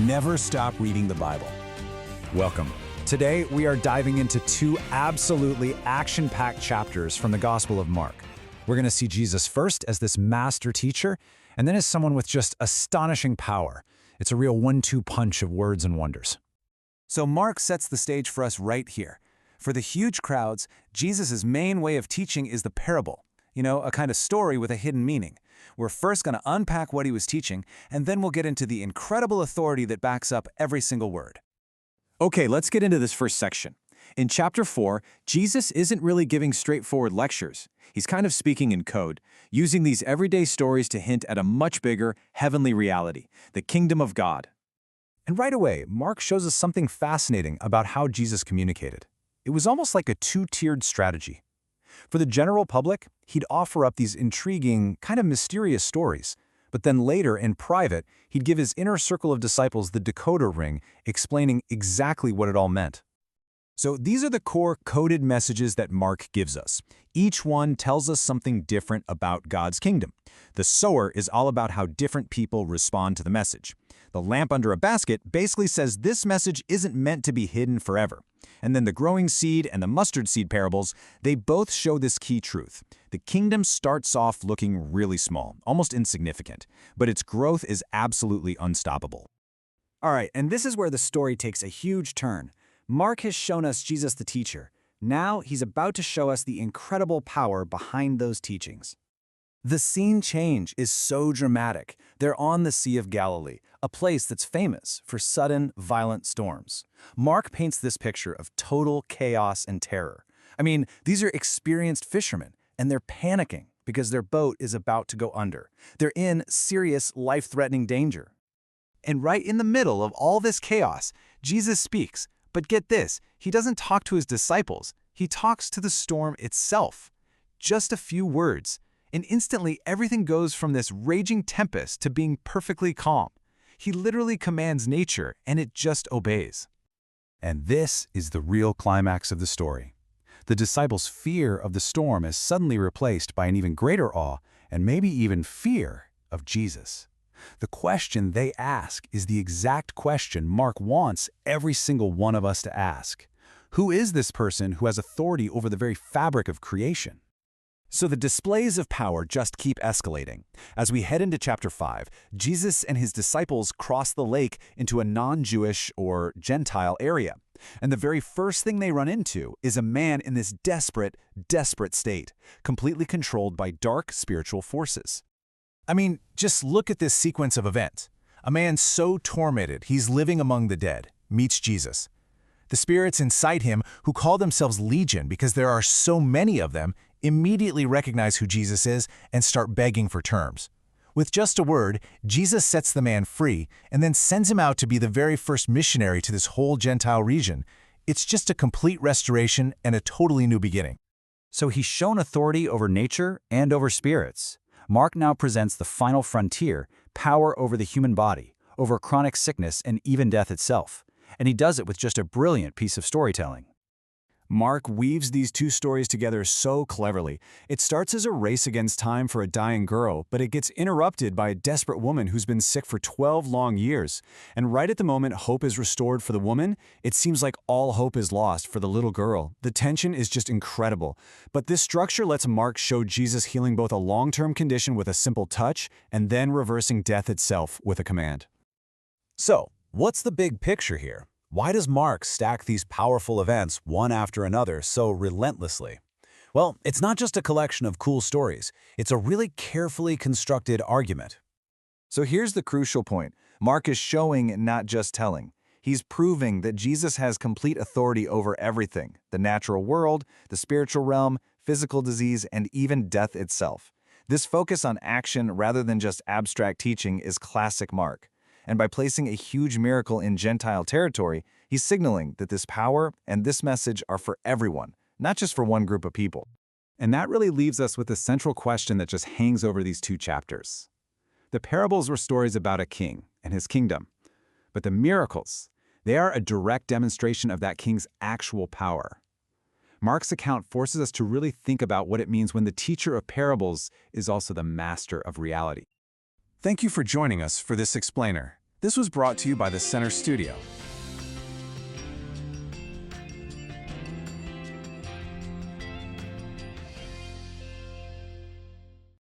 Never stop reading the Bible. Welcome. Today, we are diving into two absolutely action-packed chapters from the Gospel of Mark. We're going to see Jesus first as this master teacher, and then as someone with just astonishing power. It's a real one-two punch of words and wonders. So Mark sets the stage for us right here. For the huge crowds, Jesus' main way of teaching is the parable. A kind of story with a hidden meaning. We're first going to unpack what he was teaching, and then we'll get into the incredible authority that backs up every single word. Okay, let's get into this first section. In chapter 4, Jesus isn't really giving straightforward lectures. He's kind of speaking in code, using these everyday stories to hint at a much bigger, heavenly reality, the kingdom of God. And right away, Mark shows us something fascinating about how Jesus communicated. It was almost like a two-tiered strategy. For the general public, he'd offer up these intriguing, kind of mysterious stories. But then later, in private, he'd give his inner circle of disciples the decoder ring, explaining exactly what it all meant. So these are the core coded messages that Mark gives us. Each one tells us something different about God's kingdom. The sower is all about how different people respond to the message. The lamp under a basket basically says this message isn't meant to be hidden forever. And then the growing seed and the mustard seed parables, they both show this key truth. The kingdom starts off looking really small, almost insignificant, but its growth is absolutely unstoppable. All right, and this is where the story takes a huge turn. Mark has shown us Jesus the teacher. Now he's about to show us the incredible power behind those teachings. The scene change is so dramatic. They're on the Sea of Galilee, a place that's famous for sudden, violent storms. Mark paints this picture of total chaos and terror. I mean, these are experienced fishermen, and they're panicking because their boat is about to go under. They're in serious, life-threatening danger. And right in the middle of all this chaos, Jesus speaks. But get this, he doesn't talk to his disciples. He talks to the storm itself. Just a few words. And instantly, everything goes from this raging tempest to being perfectly calm. He literally commands nature, and it just obeys. And this is the real climax of the story. The disciples' fear of the storm is suddenly replaced by an even greater awe, and maybe even fear, of Jesus. The question they ask is the exact question Mark wants every single one of us to ask. Who is this person who has authority over the very fabric of creation? So the displays of power just keep escalating. As we head into chapter 5, Jesus and his disciples cross the lake into a non-Jewish or Gentile area. And the very first thing they run into is a man in this desperate, desperate state, completely controlled by dark spiritual forces. I mean, just look at this sequence of events. A man so tormented he's living among the dead meets Jesus. The spirits inside him, who call themselves Legion because there are so many of them, immediately recognize who Jesus is and start begging for terms. With just a word, Jesus sets the man free and then sends him out to be the very first missionary to this whole Gentile region. It's just a complete restoration and a totally new beginning. So he's shown authority over nature and over spirits. Mark now presents the final frontier, power over the human body, over chronic sickness and even death itself. And he does it with just a brilliant piece of storytelling. Mark weaves these two stories together so cleverly. It starts as a race against time for a dying girl, but it gets interrupted by a desperate woman who's been sick for 12 long years. And right at the moment hope is restored for the woman, it seems like all hope is lost for the little girl. The tension is just incredible. But this structure lets Mark show Jesus healing both a long-term condition with a simple touch and then reversing death itself with a command. So, what's the big picture here? Why does Mark stack these powerful events one after another so relentlessly? Well, it's not just a collection of cool stories. It's a really carefully constructed argument. So here's the crucial point. Mark is showing, not just telling. He's proving that Jesus has complete authority over everything, the natural world, the spiritual realm, physical disease, and even death itself. This focus on action rather than just abstract teaching is classic Mark. And by placing a huge miracle in Gentile territory, he's signaling that this power and this message are for everyone, not just for one group of people. And that really leaves us with a central question that just hangs over these two chapters. The parables were stories about a king and his kingdom. But the miracles, they are a direct demonstration of that king's actual power. Mark's account forces us to really think about what it means when the teacher of parables is also the master of reality. Thank you for joining us for this explainer. This was brought to you by the Center Studio.